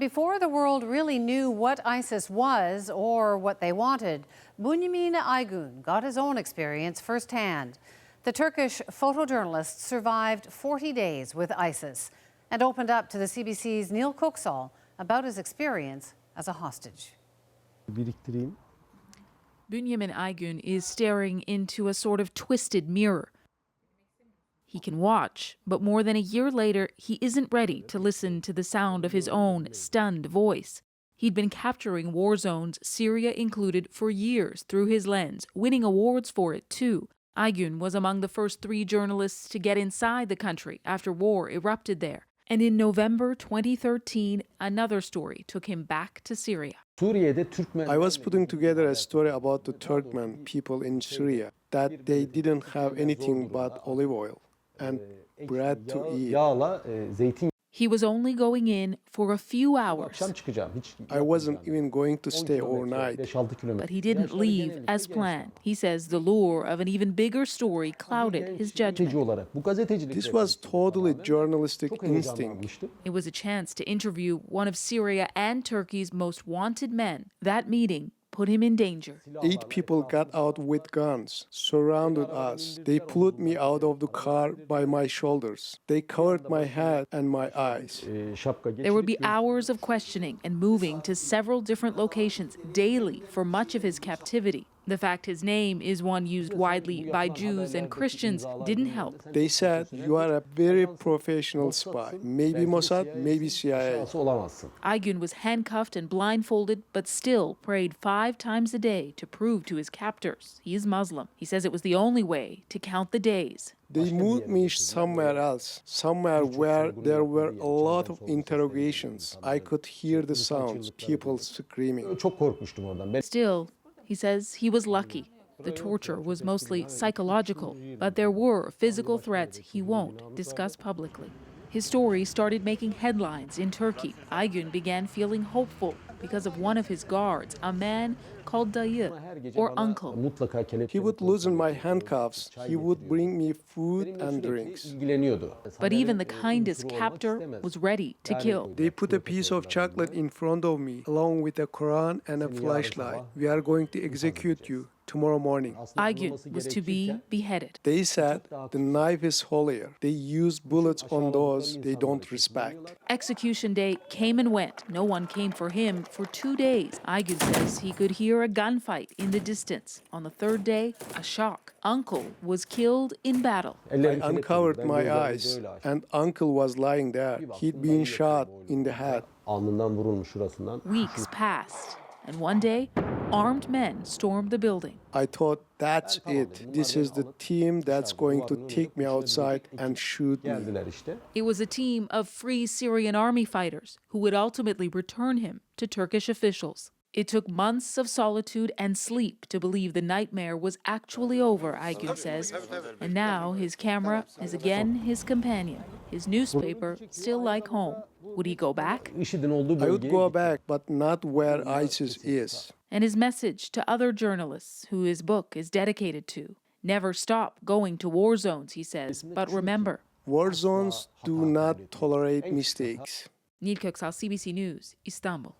before the world really knew what ISIS was or what they wanted, Bünyamin Aygün got his own experience firsthand. The Turkish photojournalist survived 40 days with ISIS and opened up to the CBC's Neil Köksal about his experience as a hostage. Bünyamin Aygün is staring into a sort of twisted mirror. He can watch, but more than a year later, he isn't ready to listen to the sound of his own stunned voice. He'd been capturing war zones, Syria included, for years through his lens, winning awards for it too. Aygün was among the first 3 journalists to get inside the country after war erupted there. And in November 2013, another story took him back to Syria. I was putting together a story about the Turkmen people in Syria, that they didn't have anything but olive oil and bread to eat. He was only going in for a few hours. I wasn't even going to stay overnight. But he didn't leave as planned. He says the lure of an even bigger story clouded his judgment. This was totally journalistic instinct. It was a chance to interview one of Syria and Turkey's most wanted men. That meeting put him in danger. 8 people got out with guns, surrounded us. They pulled me out of the car by my shoulders. They covered my head and my eyes. There would be hours of questioning and moving to several different locations daily for much of his captivity. The fact his name is one used widely by Jews and Christians didn't help. They said, "You are a very professional spy. Maybe Mossad, maybe CIA." Aygün was handcuffed and blindfolded, but still prayed 5 times a day to prove to his captors he is Muslim. He says it was the only way to count the days. They moved me somewhere else, somewhere where there were a lot of interrogations. I could hear the sounds, people screaming. Still, he says he was lucky. The torture was mostly psychological, but there were physical threats he won't discuss publicly. His story started making headlines in Turkey. Aygün began feeling hopeful because of one of his guards, a man called Dayı, or uncle. He would loosen my handcuffs. He would bring me food and drinks. But even the kindest captor was ready to kill. They put a piece of chocolate in front of me, along with a Quran and a flashlight. "We are going to execute you tomorrow morning." Aygün was to be beheaded. They said the knife is holier. They use bullets on those they don't respect. Execution day came and went. No one came for him for 2 days. Aygün says he could hear a gunfight in the distance. On the 3rd day, a shock. Uncle was killed in battle. I uncovered my eyes, and Uncle was lying there. He'd been shot in the head. Weeks passed, and one day, armed men stormed the building. I thought, that's it. This is the team that's going to take me outside and shoot me. It was a team of Free Syrian Army fighters who would ultimately return him to Turkish officials. It took months of solitude and sleep to believe the nightmare was actually over, Aygün says. And now his camera is again his companion, his newspaper still like home. Would he go back? I would go back, but not where ISIS is. And his message to other journalists who his book is dedicated to: never stop going to war zones, he says, but remember. War zones do not tolerate mistakes. Neil Köksal, CBC News, İstanbul.